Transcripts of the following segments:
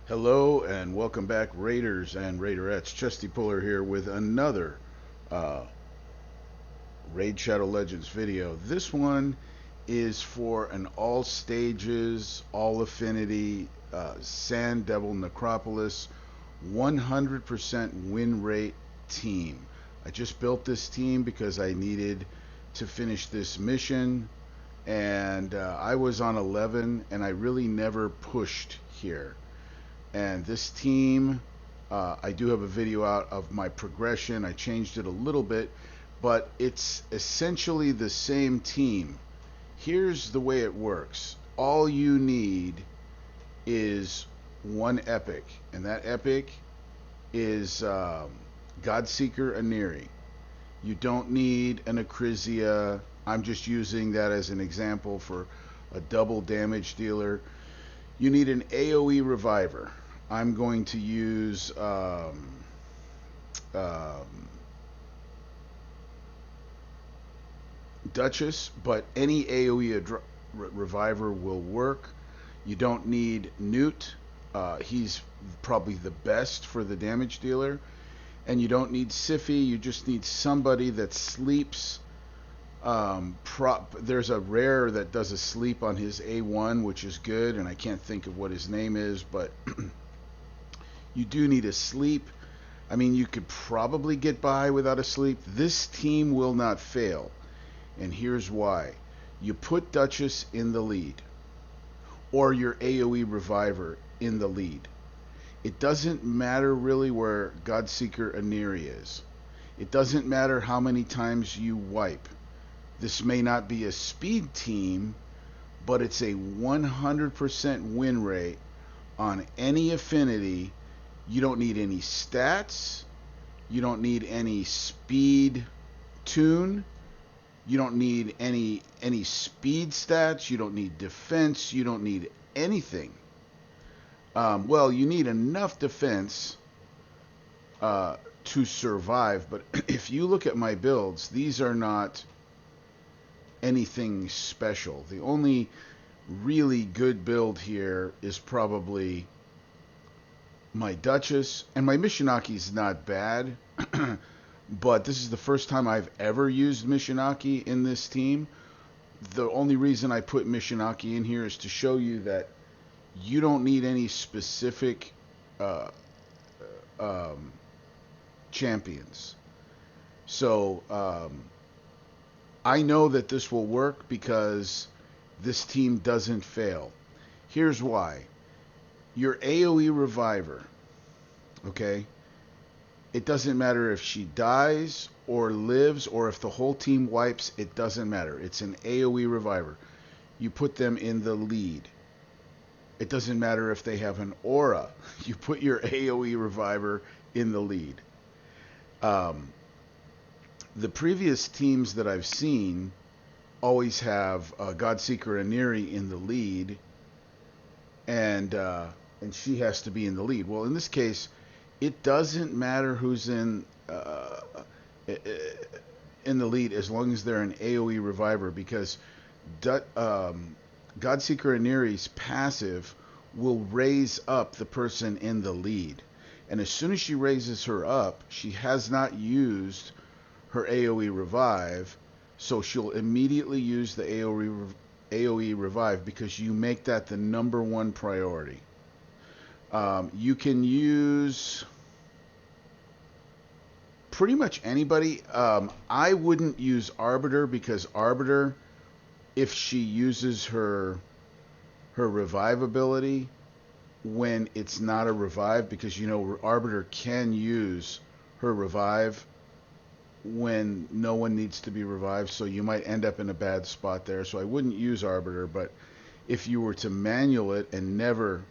Hello and welcome back, Raiders and Raiderettes. Chesty Puller here with another uh, Raid Shadow Legends video. This one is for an all stages, all affinity Sand Devil Necropolis 100% win rate team. I just built this team because I needed to finish this mission, and I was on 11 and I really never pushed here. And this team, I do have a video out of my progression. I changed it a little bit, but it's essentially the same team. Here's the way it works. All you need is one epic, and that epic is Godseeker Aniri. You don't need an Acrisia. I'm just using that as an example for a double damage dealer. You need an AoE reviver. I'm going to use Duchess, but any AoE reviver will work. You don't need Newt. He's probably the best for the damage dealer. And you don't need Siffy. You just need somebody that sleeps. There's a rare that does a sleep on his A1, which is good, and I can't think of what his name is, but you do need a sleep. I mean, you could probably get by without a sleep. This team will not fail, and here's why. You put Duchess in the lead, or your AoE Reviver in the lead. It doesn't matter really where Godseeker Aniri is. It doesn't matter how many times you wipe. This may not be a speed team, but it's a 100% win rate on any affinity. You don't need any stats. You don't need any speed tune. You don't need any speed stats. You don't need defense. You don't need anything. Well, you need enough defense to survive, but if you look at my builds, these are not anything special. The only really good build here is probably my Duchess, and my Mishinaki is not bad, but this is the first time I've ever used Mishinaki in this team. The only reason I put Mishinaki in here is to show you that you don't need any specific champions. So I know that this will work because this team doesn't fail. Here's why. Your AoE Reviver, okay? It doesn't matter if she dies or lives or if the whole team wipes. It doesn't matter. It's an AoE Reviver. You put them in the lead. It doesn't matter if they have an aura. You put your AoE Reviver in the lead. The previous teams that I've seen always have Godseeker Aniri in the lead, and she has to be in the lead. Well, in this case, it doesn't matter who's in the lead as long as they're an AoE Reviver, because Godseeker Aniri's passive will raise up the person in the lead. And as soon as she raises her up, she has not used her AoE Revive, so she'll immediately use the AoE Revive because you make that the #1 priority. You can use pretty much anybody. I wouldn't use Arbiter because Arbiter, if she uses her revive ability when it's not a revive, because you know Arbiter can use her revive when no one needs to be revived, so you might end up in a bad spot there. So I wouldn't use Arbiter, but if you were to manual it and never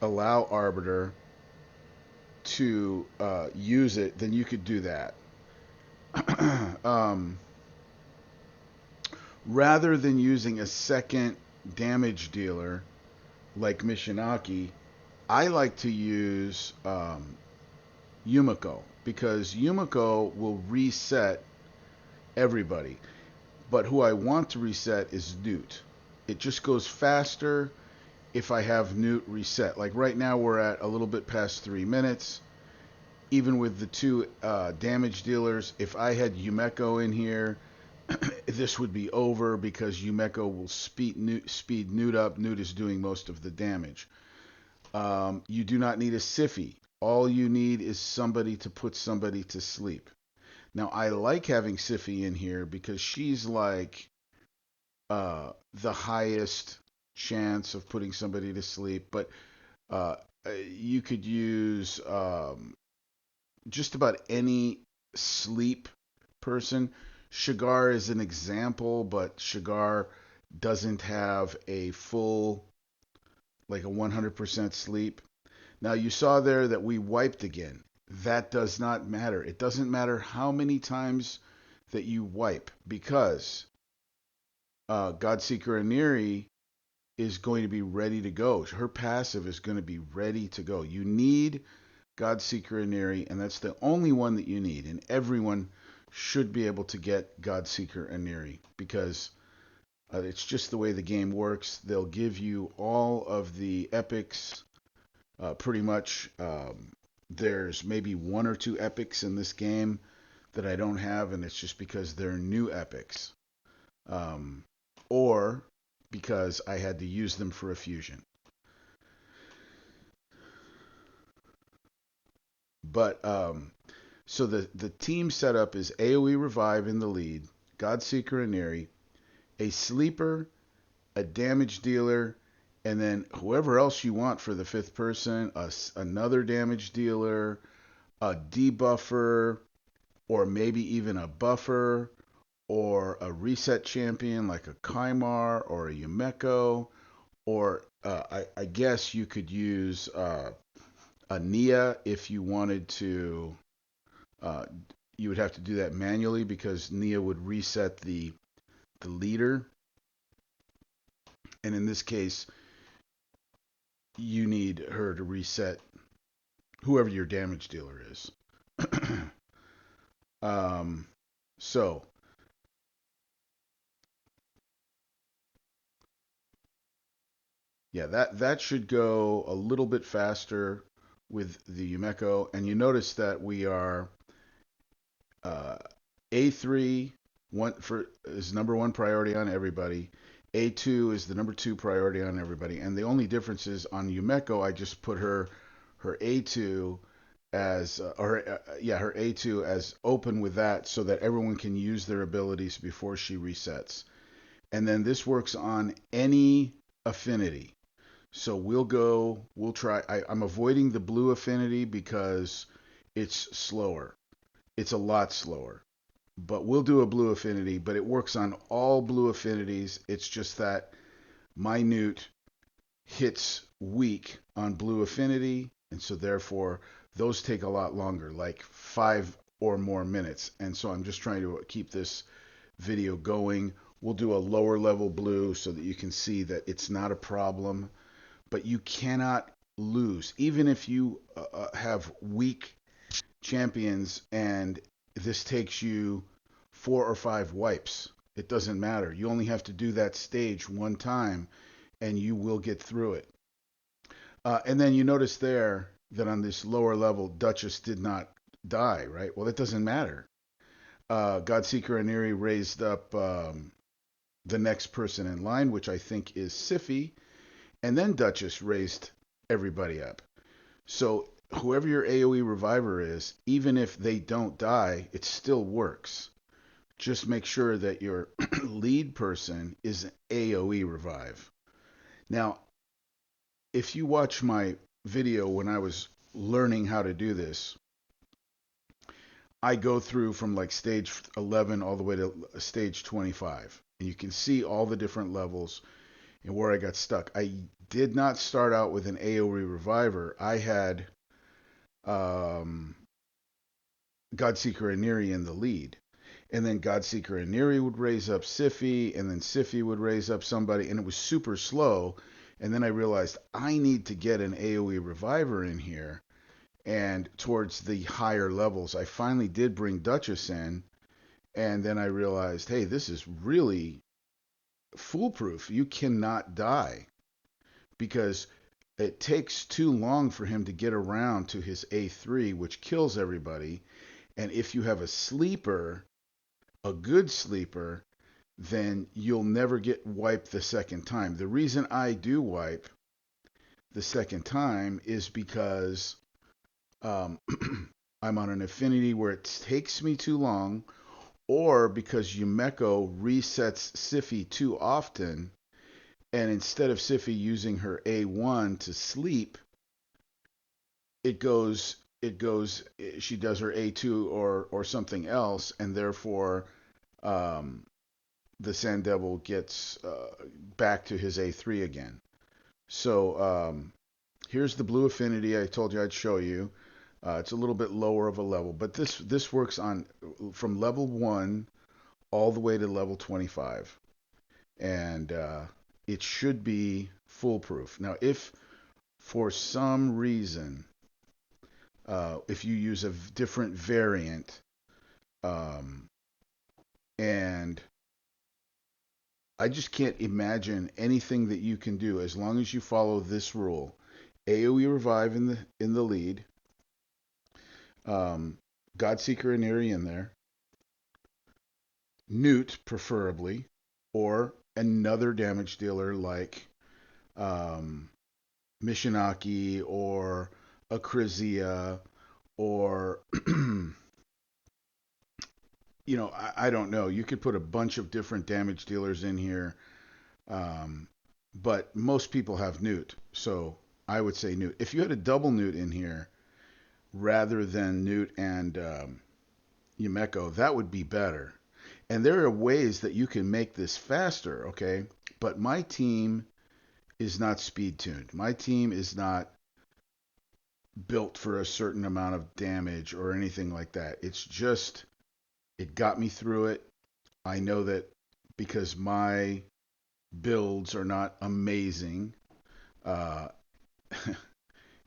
allow Arbiter to use it, then you could do that. Rather than using a second damage dealer like Mishinaki, I like to use Yumiko, because Yumiko will reset everybody. But who I want to reset is Newt. It just goes faster. if I have Newt reset. Like right now, we're at a little bit past 3 minutes. Even with the two damage dealers, if I had Yumeko in here, this would be over because Yumeko will speed Newt up. Newt is doing most of the damage. You do not need a Siffy. All you need is somebody to put somebody to sleep. Now, I like having Siffy in here because she's like the highest chance of putting somebody to sleep. But uh, you could use just about any sleep person. Shigar is an example, but Shigar doesn't have a full, like a 100% sleep. Now, you saw there that we wiped again. That does not matter. It doesn't matter how many times that you wipe because Godseeker Aniri is going to be ready to go. Her passive is going to be ready to go. You need Godseeker Aniri, and that's the only one that you need. And everyone should be able to get Godseeker Aniri because it's just the way the game works. They'll give you all of the epics pretty much. There's maybe one or two epics in this game that I don't have, and it's just because they're new epics. Or because I had to use them for a fusion. But so the team setup is AoE Revive in the lead, Godseeker Aniri, a sleeper, a damage dealer, and then whoever else you want for the fifth person, another damage dealer, a debuffer, or maybe even a buffer, or a reset champion like a Kaimar or a Yumeko, or I guess you could use a Nia if you wanted to. Uh, you would have to do that manually because Nia would reset the leader, and in this case, you need her to reset whoever your damage dealer is. um, so yeah, that should go a little bit faster with the Yumeko, and you notice that we are uh, A3 is number one priority on everybody. A2 is the number two priority on everybody, and the only difference is on Yumeko, I just put her A2 as her A2 as open with that so that everyone can use their abilities before she resets. And then this works on any affinity. So we'll try. I'm avoiding the blue affinity because it's slower. It's a lot slower. But we'll do a blue affinity, but it works on all blue affinities. It's just that minute hits weak on blue affinity, and so therefore those take a lot longer, like 5 or more minutes. And so I'm just trying to keep this video going. We'll do a lower level blue so that you can see that it's not a problem, but you cannot lose. Even if you have weak champions and this takes you 4 or 5 wipes, it doesn't matter. You only have to do that stage one time and you will get through it. And then you notice there that on this lower level, Duchess did not die, right? Well, it doesn't matter. Godseeker Aniri raised up the next person in line, which I think is Siffy, and then Duchess raised everybody up. So whoever your AoE reviver is, even if they don't die, it still works. Just make sure that your lead person is an AoE revive. Now, if you watch my video when I was learning how to do this, I go through from like stage 11 all the way to stage 25. And you can see all the different levels and where I got stuck. I did not start out with an AoE reviver. I had Godseeker Aniri in the lead. And then Godseeker Aniri would raise up Siffy, and then Siffy would raise up somebody, and it was super slow. And then I realized I need to get an AoE reviver in here. And towards the higher levels, I finally did bring Duchess in, and then I realized, hey, this is really foolproof. You cannot die because it takes too long for him to get around to his A3, which kills everybody. And if you have a sleeper, a good sleeper, then you'll never get wiped the second time. The reason I do wipe the second time is because um, I'm on an affinity where it takes me too long, or because Yumeko resets Sify too often, and instead of Sify using her A1 to sleep, it goes she does her A2 or something else, and therefore um, the Sand Devil gets back to his A3 again. So here's the blue affinity I told you I'd show you. It's a little bit lower of a level, but this works on from level 1 all the way to level 25, and it should be foolproof. Now, if for some reason, if you use a different variant, um, and I just can't imagine anything that you can do as long as you follow this rule. AoE revive in the lead, um, Godseeker and Eerie in there, Newt preferably, or another damage dealer like um, Mishinaki or Acrizia or I don't know. You could put a bunch of different damage dealers in here, um, but most people have Newt, so I would say Newt. If you had a double Newt in here rather than Newt and Yumeko, that would be better. And there are ways that you can make this faster, okay? But my team is not speed tuned. My team is not built for a certain amount of damage or anything like that. It's just, it got me through it. I know that because my builds are not amazing, uh,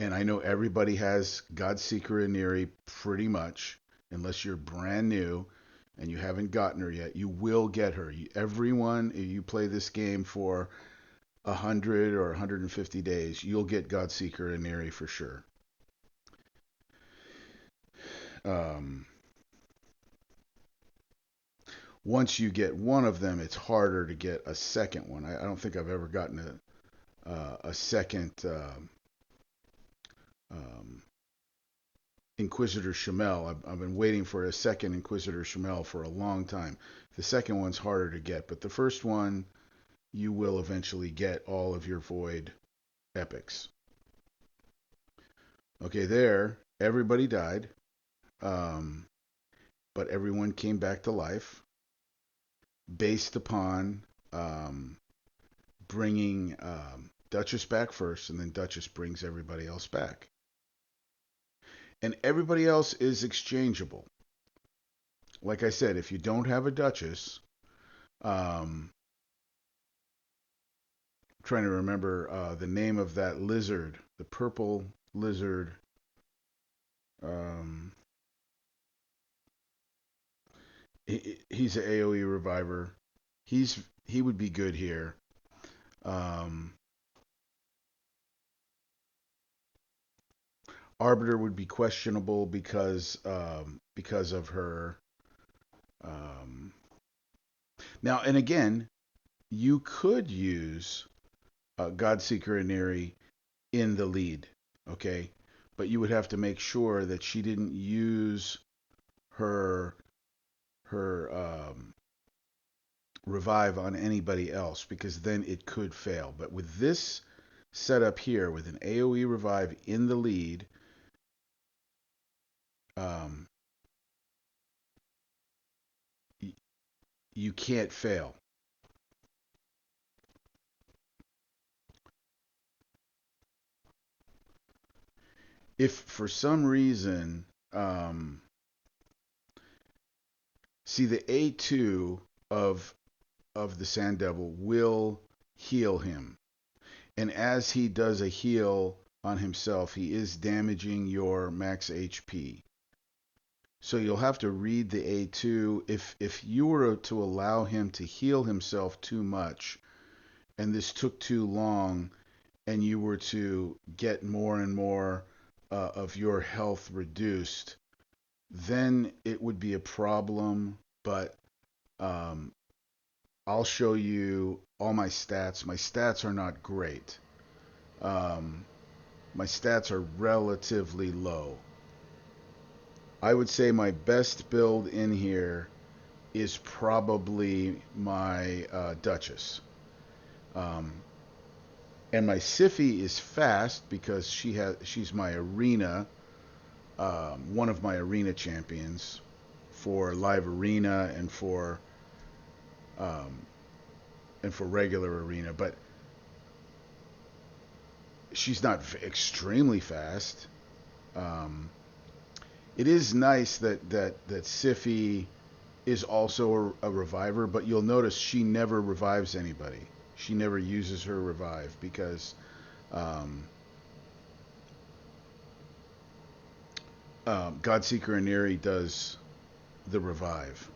and I know everybody has Godseeker and Neri pretty much, unless you're brand new and you haven't gotten her yet. You will get her. Everyone, if you play this game for 100 or 150 days, you'll get Godseeker and Neri for sure. Um, Once you get one of them, it's harder to get a second one. I don't think I've ever gotten a second um, Inquisitor Shamel. I've been waiting for a second Inquisitor Shamel for a long time. The second one's harder to get, but the first one, you will eventually get all of your Void epics. Okay, there, everybody died, um, but everyone came back to life based upon bringing Duchess back first, and then Duchess brings everybody else back. And everybody else is exchangeable. Like I said, if you don't have a Duchess, I'm trying to remember the name of that lizard, the purple lizard. Um, he's an AOE reviver. He would be good here. Um, Arbiter would be questionable because of her. Um, Now, and again, you could use Godseeker and Neri in the lead, okay? But you would have to make sure that she didn't use her her revive on anybody else, because then it could fail. But with this setup here, with an AOE revive in the lead, um, y- you can't fail. If for some reason, see, the A2 of the Sand Devil will heal him. And as he does a heal on himself, he is damaging your max HP. So you'll have to read the A2. If you were to allow him to heal himself too much, and this took too long, and you were to get more and more of your health reduced, then it would be a problem. But um, I'll show you all my stats. My stats are not great. Um, my stats are relatively low. I would say my best build in here is probably my Duchess. Um, and my Sify is fast because she's my arena, one of my arena champions for live arena um, and for regular arena. But she's not extremely fast. Um, it is nice that Sify is also a reviver, but you'll notice she never revives anybody. She never uses her revive because um, Godseeker Aniri does the revive.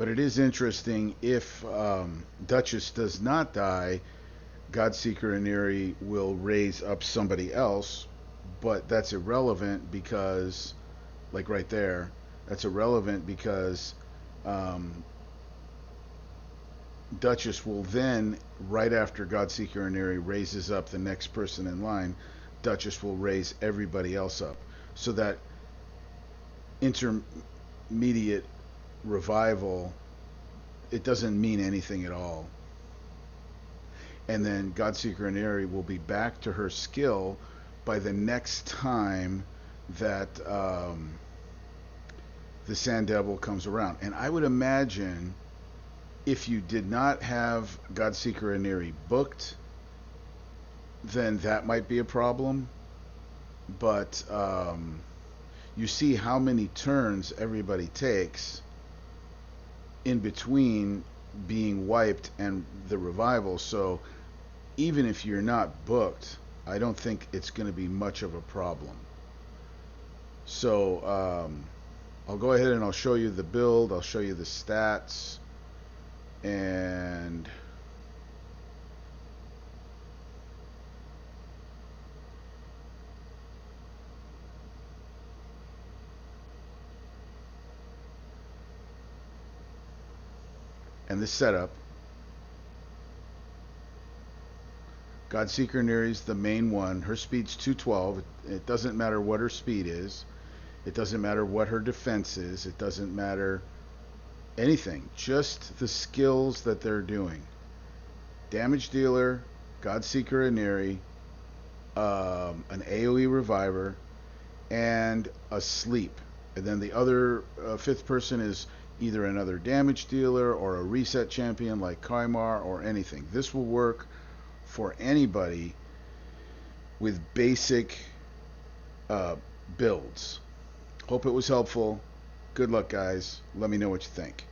But it is interesting if Duchess does not die, Godseeker Aniri will raise up somebody else, but that's irrelevant because, like right there, that's irrelevant because um, Duchess will then, right after Godseeker Aniri raises up the next person in line, Duchess will raise everybody else up. So that intermediate revival, it doesn't mean anything at all. And then Godseeker Aniri will be back to her skill by the next time that the Sand Devil comes around. And I would imagine if you did not have Godseeker Aniri booked, then that might be a problem. But you see how many turns everybody takes in between being wiped and the revival. So even if you're not booked, I don't think it's going to be much of a problem. So I'll go ahead and I'll show you the build. I'll show you the stats. And this setup. Godseeker Neri's the main one. Her speed's 212. It doesn't matter what her speed is. It doesn't matter what her defense is. It doesn't matter anything. Just the skills that they're doing. Damage dealer, Godseeker Aniri, an AoE reviver, and a sleep. And then the other fifth person is either another damage dealer or a reset champion like Kaimar or anything. This will work for anybody with basic builds. Hope it was helpful. Good luck, guys. Let me know what you think.